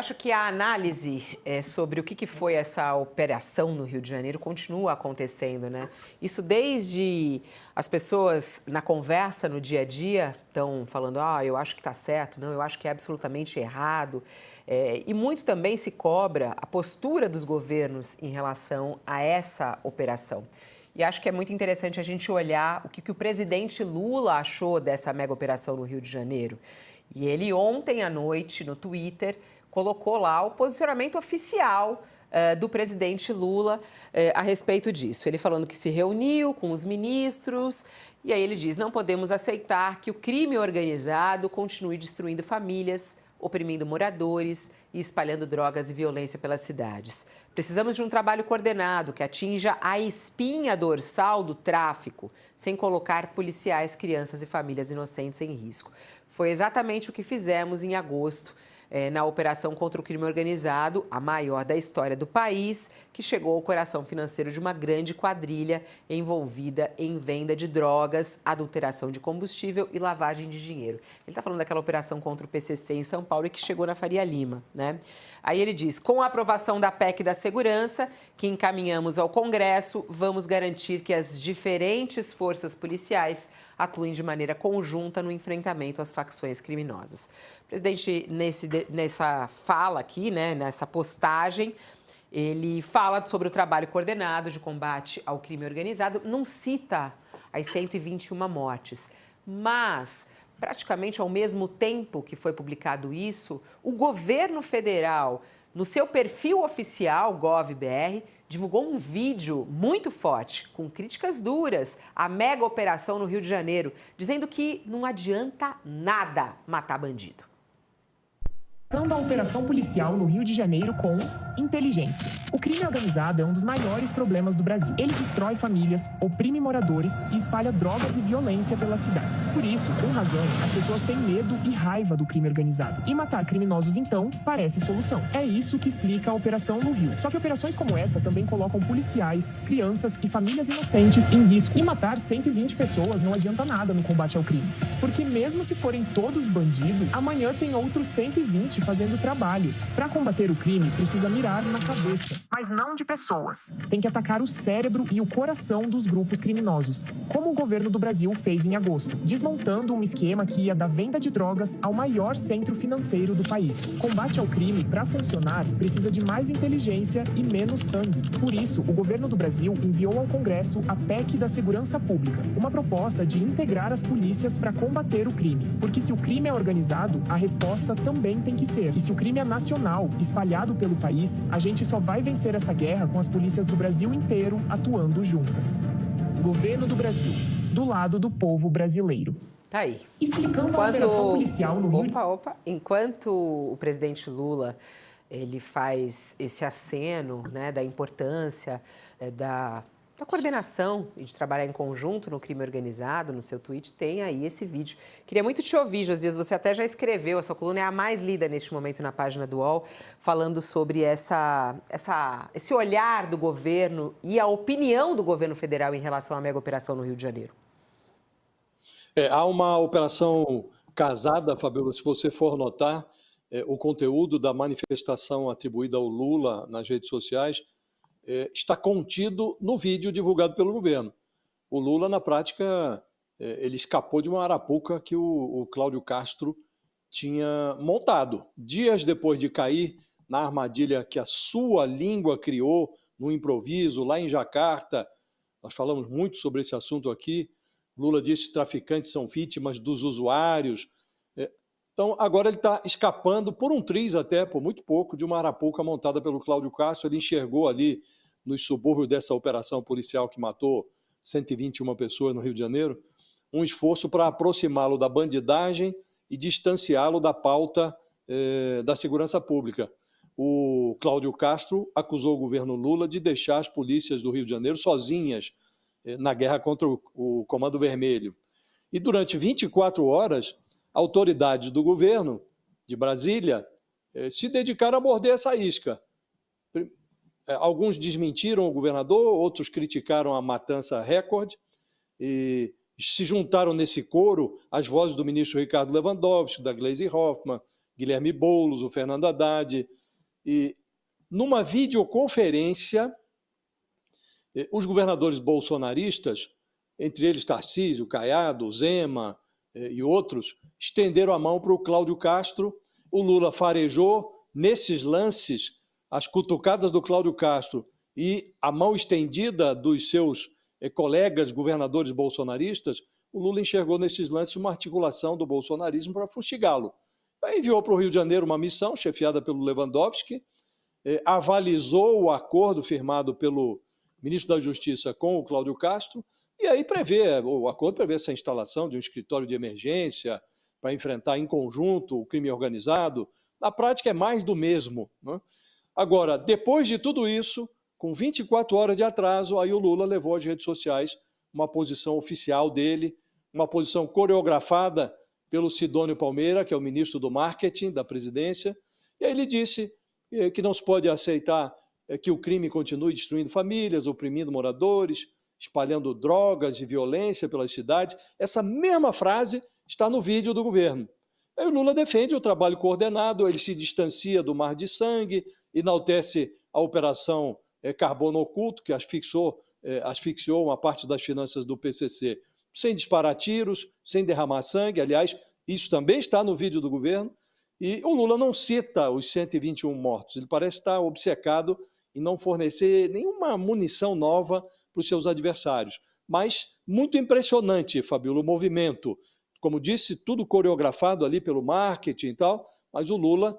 Acho que a análise sobre o que foi essa operação no Rio de Janeiro continua acontecendo, né? Isso desde as pessoas na conversa no dia a dia estão falando, eu acho que está certo, não, eu acho que é absolutamente errado. E muito também se cobra a postura dos governos em relação a essa operação. E acho que é muito interessante a gente olhar o que o presidente Lula achou dessa mega operação no Rio de Janeiro. E ele ontem à noite, no Twitter, colocou lá o posicionamento oficial do presidente Lula a respeito disso. Ele falando que se reuniu com os ministros e aí ele diz: não podemos aceitar que o crime organizado continue destruindo famílias, oprimindo moradores e espalhando drogas e violência pelas cidades. Precisamos de um trabalho coordenado que atinja a espinha dorsal do tráfico, sem colocar policiais, crianças e famílias inocentes em risco. Foi exatamente o que fizemos em agosto, na operação contra o crime organizado, a maior da história do país, que chegou ao coração financeiro de uma grande quadrilha envolvida em venda de drogas, adulteração de combustível e lavagem de dinheiro. Ele está falando daquela operação contra o PCC em São Paulo e que chegou na Faria Lima, né? Aí ele diz: com a aprovação da PEC da Segurança, que encaminhamos ao Congresso, vamos garantir que as diferentes forças policiais atuem de maneira conjunta no enfrentamento às facções criminosas. O presidente, nessa fala aqui, né, nessa postagem, ele fala sobre o trabalho coordenado de combate ao crime organizado, não cita as 121 mortes, mas praticamente ao mesmo tempo que foi publicado isso, o governo federal, no seu perfil oficial, GovBR, divulgou um vídeo muito forte, com críticas duras à mega operação no Rio de Janeiro, dizendo que não adianta nada matar bandido. A operação policial no Rio de Janeiro com inteligência. O crime organizado é um dos maiores problemas do Brasil. Ele destrói famílias, oprime moradores e espalha drogas e violência pelas cidades. Por isso, com razão, as pessoas têm medo e raiva do crime organizado. E matar criminosos, então, parece solução. É isso que explica a operação no Rio. Só que operações como essa também colocam policiais, crianças e famílias inocentes em risco. E matar 120 pessoas não adianta nada no combate ao crime. Porque mesmo se forem todos bandidos, amanhã tem outros 120 fazendo o trabalho. Para combater o crime, precisa mirar na cabeça, mas não de pessoas. Tem que atacar o cérebro e o coração dos grupos criminosos, como o governo do Brasil fez em agosto, desmontando um esquema que ia da venda de drogas ao maior centro financeiro do país. Combate ao crime, para funcionar, precisa de mais inteligência e menos sangue. Por isso, o governo do Brasil enviou ao Congresso a PEC da Segurança Pública, uma proposta de integrar as polícias para combater o crime. Porque se o crime é organizado, a resposta também tem que ser. E se o crime é nacional, espalhado pelo país, a gente só vai vencer essa guerra com as polícias do Brasil inteiro atuando juntas. Governo do Brasil, do lado do povo brasileiro. Tá aí. Explicando a operação policial no Rio... Enquanto o presidente Lula ele faz esse aceno, né, da importância da coordenação e de trabalhar em conjunto no crime organizado, no seu tweet, tem aí esse vídeo. Queria muito te ouvir, Josias, você até já escreveu, a sua coluna é a mais lida neste momento na página do UOL, falando sobre esse olhar do governo e a opinião do governo federal em relação à mega operação no Rio de Janeiro. Há uma operação casada, Fabiola, se você for notar, o conteúdo da manifestação atribuída ao Lula nas redes sociais está contido no vídeo divulgado pelo governo. O Lula, na prática, ele escapou de uma arapuca que o Cláudio Castro tinha montado. Dias depois de cair na armadilha que a sua língua criou no improviso, lá em Jacarta, nós falamos muito sobre esse assunto aqui, Lula disse que traficantes são vítimas dos usuários. Então, agora ele está escapando por um triz até, por muito pouco, de uma arapuca montada pelo Cláudio Castro. Ele enxergou ali, nos subúrbios dessa operação policial que matou 121 pessoas no Rio de Janeiro, um esforço para aproximá-lo da bandidagem e distanciá-lo da pauta da segurança pública. O Cláudio Castro acusou o governo Lula de deixar as polícias do Rio de Janeiro sozinhas na guerra contra o Comando Vermelho. E durante 24 horas, autoridades do governo de Brasília se dedicaram a morder essa isca. Alguns desmentiram o governador, outros criticaram a matança recorde e se juntaram nesse coro as vozes do ministro Ricardo Lewandowski, da Gleisi Hoffmann, Guilherme Boulos, o Fernando Haddad. E numa videoconferência, os governadores bolsonaristas, entre eles Tarcísio, Caiado, Zema e outros, estenderam a mão para o Cláudio Castro. O Lula farejou nesses lances as cutucadas do Cláudio Castro e a mão estendida dos seus colegas governadores bolsonaristas. O Lula enxergou nesses lances uma articulação do bolsonarismo para fustigá-lo. Aí enviou para o Rio de Janeiro uma missão chefiada pelo Lewandowski, avalizou o acordo firmado pelo ministro da Justiça com o Cláudio Castro, e aí o acordo prevê essa instalação de um escritório de emergência para enfrentar em conjunto o crime organizado. Na prática é mais do mesmo, né? Agora, depois de tudo isso, com 24 horas de atraso, aí o Lula levou às redes sociais uma posição oficial dele, uma posição coreografada pelo Sidônio Palmeira, que é o ministro do Marketing da presidência, e aí ele disse que não se pode aceitar que o crime continue destruindo famílias, oprimindo moradores, espalhando drogas e violência pelas cidades. Essa mesma frase está no vídeo do governo. Aí o Lula defende o trabalho coordenado, ele se distancia do mar de sangue, enaltece a operação Carbono Oculto, que asfixiou uma parte das finanças do PCC, sem disparar tiros, sem derramar sangue. Aliás, isso também está no vídeo do governo. E o Lula não cita os 121 mortos. Ele parece estar obcecado em não fornecer nenhuma munição nova para os seus adversários. Mas muito impressionante, Fabíola, o movimento. Como disse, tudo coreografado ali pelo marketing e tal, mas o Lula,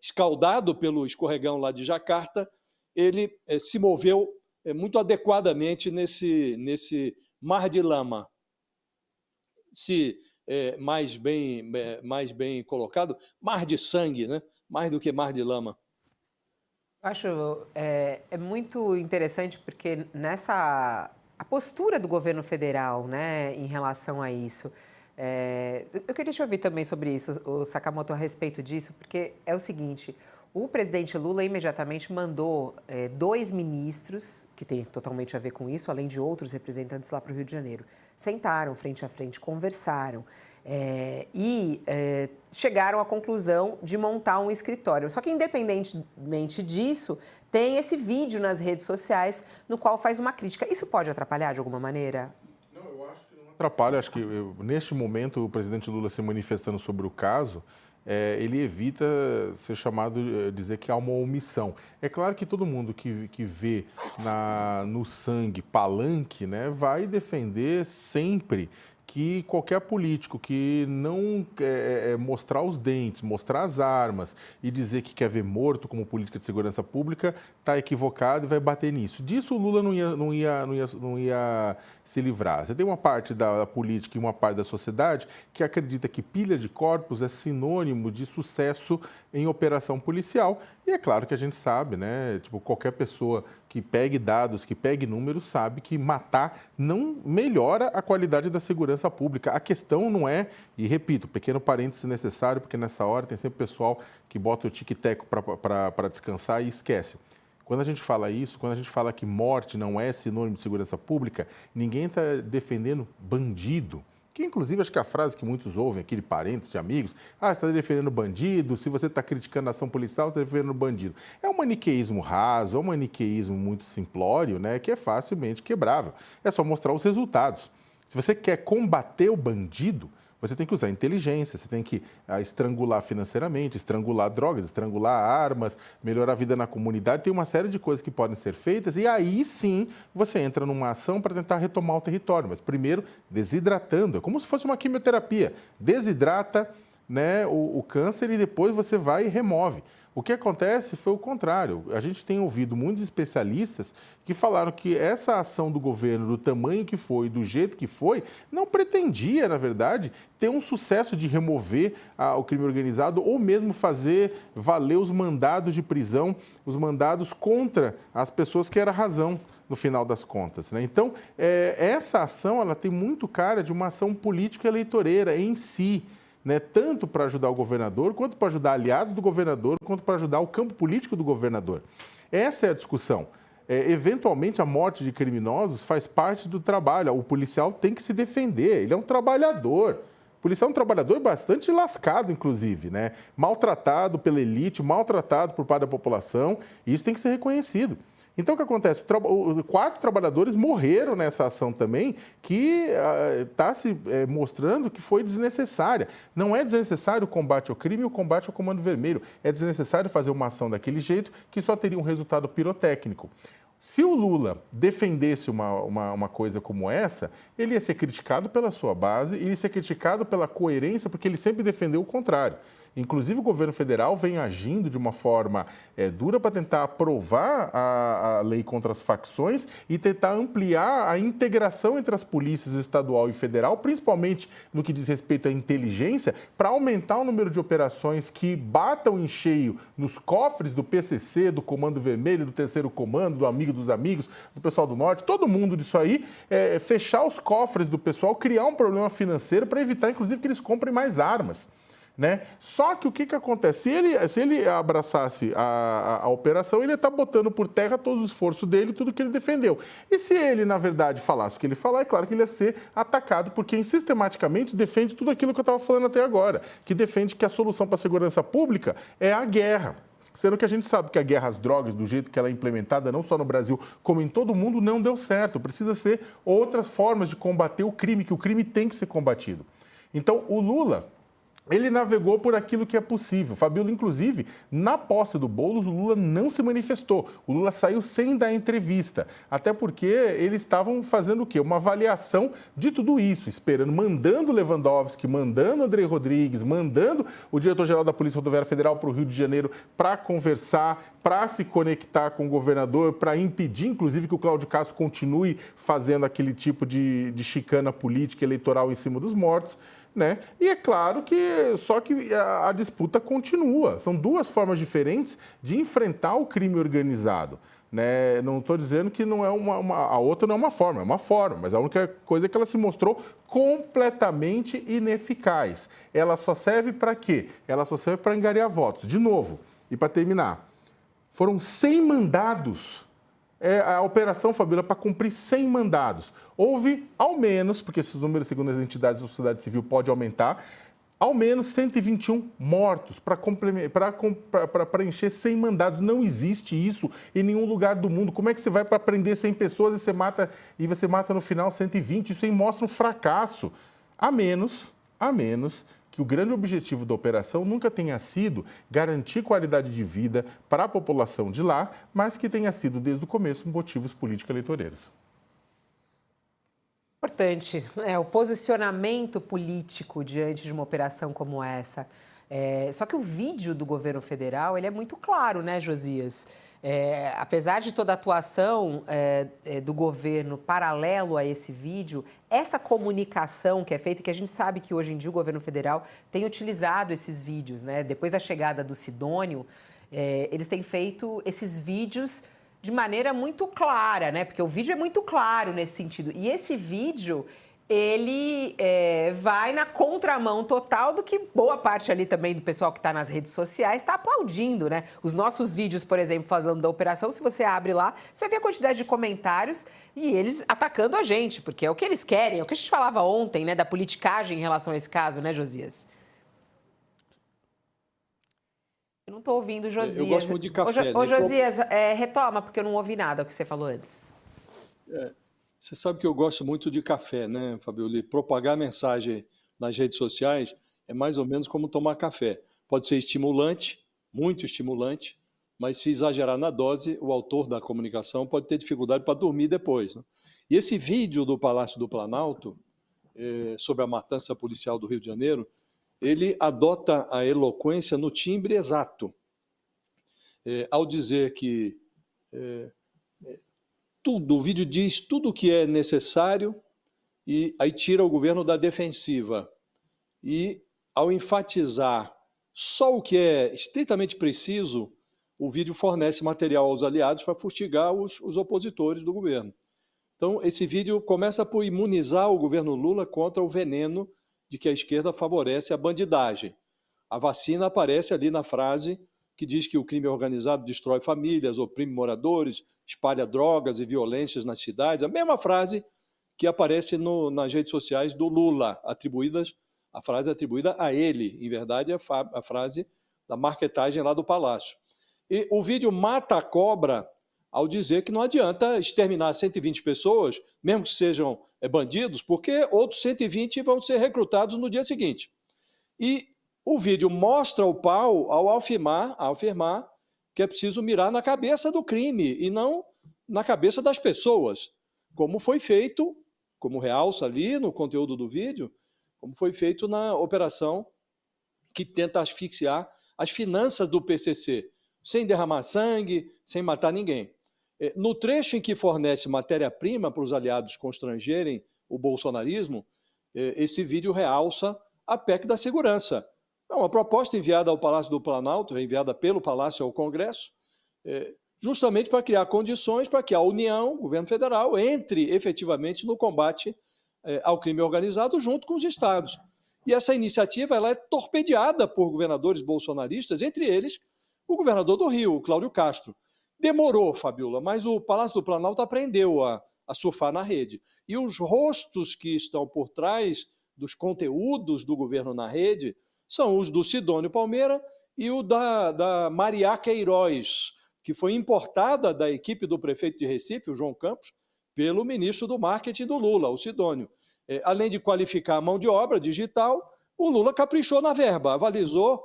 escaldado pelo escorregão lá de Jacarta, ele se moveu muito adequadamente nesse mar de lama. Mais bem colocado, mar de sangue, né? Mais do que mar de lama. Acho muito interessante porque a postura do governo federal, né, em relação a isso. Eu queria te ouvir também sobre isso, o Sakamoto, a respeito disso, porque é o seguinte: o presidente Lula imediatamente mandou 2 ministros, que tem totalmente a ver com isso, além de outros representantes lá para o Rio de Janeiro. Sentaram frente a frente, conversaram e chegaram à conclusão de montar um escritório. Só que, independentemente disso, tem esse vídeo nas redes sociais no qual faz uma crítica. Isso pode atrapalhar de alguma maneira? Não, eu acho que não atrapalha. Acho que, neste momento, o presidente Lula se manifestando sobre o caso, ele evita ser chamado, dizer que há uma omissão. É claro que todo mundo que vê no sangue palanque, né, vai defender sempre que qualquer político que não mostrar os dentes, mostrar as armas e dizer que quer ver morto como política de segurança pública está equivocado e vai bater nisso. Disso o Lula não ia se livrar. Você tem uma parte da política e uma parte da sociedade que acredita que pilha de corpos é sinônimo de sucesso em operação policial. E é claro que a gente sabe, né? Tipo, qualquer pessoa que pegue dados, que pegue números, sabe que matar não melhora a qualidade da segurança pública. A questão não é, e repito, pequeno parênteses necessário, porque nessa hora tem sempre pessoal que bota o tic-teco para descansar e esquece. Quando a gente fala isso, quando a gente fala que morte não é sinônimo de segurança pública, ninguém está defendendo bandido. Que, inclusive, acho que a frase que muitos ouvem aqui de parentes, de amigos, você está defendendo bandido, se você está criticando a ação policial, você está defendendo bandido. É um maniqueísmo raso, é um maniqueísmo muito simplório, né, que é facilmente quebrável. É só mostrar os resultados. Se você quer combater o bandido, você tem que usar inteligência, você tem que estrangular financeiramente, estrangular drogas, estrangular armas, melhorar a vida na comunidade. Tem uma série de coisas que podem ser feitas e aí sim você entra numa ação para tentar retomar o território. Mas primeiro, desidratando. É como se fosse uma quimioterapia. Desidrata, né, o câncer e depois você vai e remove. O que acontece foi o contrário. A gente tem ouvido muitos especialistas que falaram que essa ação do governo, do tamanho que foi, do jeito que foi, não pretendia, na verdade, ter um sucesso de remover o crime organizado ou mesmo fazer valer os mandados de prisão, os mandados contra as pessoas que era a razão no final das contas, né? Então, essa ação ela tem muito cara de uma ação político-eleitoreira em si, né, tanto para ajudar o governador, quanto para ajudar aliados do governador, quanto para ajudar o campo político do governador. Essa é a discussão. Eventualmente, a morte de criminosos faz parte do trabalho. O policial tem que se defender, ele é um trabalhador. O policial é um trabalhador bastante lascado, inclusive, né? Maltratado pela elite, maltratado por parte da população, e isso tem que ser reconhecido. Então, o que acontece? 4 trabalhadores morreram nessa ação também, que está se mostrando que foi desnecessária. Não é desnecessário o combate ao crime e o combate ao Comando Vermelho. É desnecessário fazer uma ação daquele jeito que só teria um resultado pirotécnico. Se o Lula defendesse uma coisa como essa, ele ia ser criticado pela sua base, ele ia ser criticado pela coerência, porque ele sempre defendeu o contrário. Inclusive, o governo federal vem agindo de uma forma dura para tentar aprovar a lei contra as facções e tentar ampliar a integração entre as polícias estadual e federal, principalmente no que diz respeito à inteligência, para aumentar o número de operações que batam em cheio nos cofres do PCC, do Comando Vermelho, do Terceiro Comando, do Amigo dos Amigos, do pessoal do Norte, todo mundo disso aí, fechar os cofres do pessoal, criar um problema financeiro para evitar, inclusive, que eles comprem mais armas. Né? Só que o que acontece? Se ele abraçasse a operação, ele ia estar botando por terra todo o esforço dele, tudo que ele defendeu. E se ele, na verdade, falasse o que ele falar, é claro que ele ia ser atacado por quem sistematicamente defende tudo aquilo que eu estava falando até agora, que defende que a solução para a segurança pública é a guerra. Sendo que a gente sabe que a guerra às drogas, do jeito que ela é implementada, não só no Brasil, como em todo o mundo, não deu certo. Precisa ser outras formas de combater o crime, que o crime tem que ser combatido. Então, o Lula, ele navegou por aquilo que é possível. Fabíola, inclusive, na posse do Boulos, o Lula não se manifestou. O Lula saiu sem dar entrevista. Até porque eles estavam fazendo o quê? Uma avaliação de tudo isso, esperando, mandando Lewandowski, mandando André Rodrigues, mandando o diretor-geral da Polícia Rodoviária Federal para o Rio de Janeiro para conversar, para se conectar com o governador, para impedir, inclusive, que o Cláudio Castro continue fazendo aquele tipo de chicana política eleitoral em cima dos mortos. Né? E é claro que só que a disputa continua. São duas formas diferentes de enfrentar o crime organizado. Né? Não estou dizendo que não é a outra não é uma forma, mas a única coisa é que ela se mostrou completamente ineficaz. Ela só serve para quê? Ela só serve para angariar votos. De novo, e para terminar, foram 100 mandados. A operação, Fabíola, para cumprir 100 mandados. Houve, ao menos, porque esses números, segundo as entidades da sociedade civil, pode aumentar, ao menos 121 mortos para preencher 100 mandados. Não existe isso em nenhum lugar do mundo. Como é que você vai para prender 100 pessoas e você mata no final 120? Isso aí mostra um fracasso. A menos que o grande objetivo da operação nunca tenha sido garantir qualidade de vida para a população de lá, mas que tenha sido, desde o começo, motivos político-eleitoreiros. Importante, o posicionamento político diante de uma operação como essa. Só que o vídeo do governo federal, ele é muito claro, né, Josias? Apesar de toda a atuação do governo paralelo a esse vídeo, essa comunicação que é feita, que a gente sabe que hoje em dia o governo federal tem utilizado esses vídeos, né? Depois da chegada do Sidônio, eles têm feito esses vídeos de maneira muito clara, né? Porque o vídeo é muito claro nesse sentido. E esse vídeo, ele vai na contramão total do que boa parte ali também do pessoal que está nas redes sociais está aplaudindo, né? Os nossos vídeos, por exemplo, falando da operação, se você abre lá, você vai ver a quantidade de comentários e eles atacando a gente, porque é o que eles querem, é o que a gente falava ontem, né? Da politicagem em relação a esse caso, né, Josias? Eu não estou ouvindo, Josias. Eu gosto muito de café. Ô, Josias, retoma, porque eu não ouvi nada do que você falou antes. Você sabe que eu gosto muito de café, né, Fabíola? Propagar mensagem nas redes sociais é mais ou menos como tomar café. Pode ser estimulante, muito estimulante, mas se exagerar na dose, o autor da comunicação pode ter dificuldade para dormir depois. Né? E esse vídeo do Palácio do Planalto, sobre a matança policial do Rio de Janeiro, ele adota a eloquência no timbre exato, ao dizer que o vídeo diz tudo o que é necessário e aí tira o governo da defensiva. E ao enfatizar só o que é estritamente preciso, o vídeo fornece material aos aliados para fustigar os opositores do governo. Então, esse vídeo começa por imunizar o governo Lula contra o veneno de que a esquerda favorece a bandidagem. A vacina aparece ali na frase que diz que o crime organizado destrói famílias, oprime moradores, espalha drogas e violências nas cidades. A mesma frase que aparece nas redes sociais do Lula, atribuídas A frase atribuída a ele, em verdade, é a frase da marketagem lá do Palácio. E o vídeo mata a cobra ao dizer que não adianta exterminar 120 pessoas, mesmo que sejam bandidos, porque outros 120 vão ser recrutados no dia seguinte. E o vídeo mostra o pau ao afirmar que é preciso mirar na cabeça do crime e não na cabeça das pessoas, como foi feito, como realça ali no conteúdo do vídeo, como foi feito na operação que tenta asfixiar as finanças do PCC, sem derramar sangue, sem matar ninguém. No trecho em que fornece matéria-prima para os aliados constrangerem o bolsonarismo, esse vídeo realça a PEC da segurança. É uma proposta enviada ao Palácio do Planalto, enviada pelo Palácio ao Congresso, justamente para criar condições para que a União, o governo federal, entre efetivamente no combate ao crime organizado junto com os estados. E essa iniciativa ela é torpedeada por governadores bolsonaristas, entre eles o governador do Rio, o Cláudio Castro. Demorou, Fabiola, mas o Palácio do Planalto aprendeu a surfar na rede. E os rostos que estão por trás dos conteúdos do governo na rede são os do Sidônio Palmeira e o da Mariá Queiroz, que foi importada da equipe do prefeito de Recife, o João Campos, pelo ministro do marketing do Lula, o Sidônio. Além de qualificar a mão de obra digital, o Lula caprichou na verba, avalizou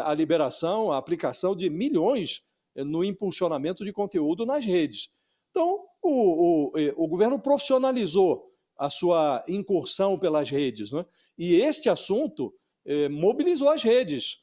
a liberação, a aplicação de milhões no impulsionamento de conteúdo nas redes. Então, o governo profissionalizou a sua incursão pelas redes, né? E este assunto mobilizou as redes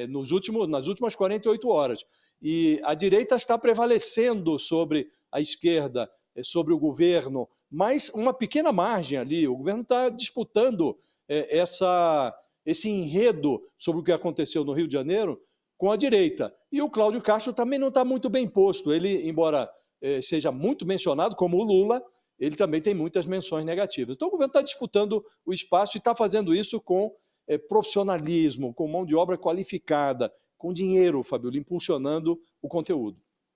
nas últimas 48 horas. E a direita está prevalecendo sobre a esquerda, sobre o governo, mas uma pequena margem ali. O governo está disputando esse enredo sobre o que aconteceu no Rio de Janeiro com a direita. E o Cláudio Castro também não está muito bem posto. Ele, embora seja muito mencionado, como o Lula, ele também tem muitas menções negativas. Então o governo está disputando o espaço e está fazendo isso com profissionalismo, com mão de obra qualificada, com dinheiro, Fabiola, impulsionando o conteúdo.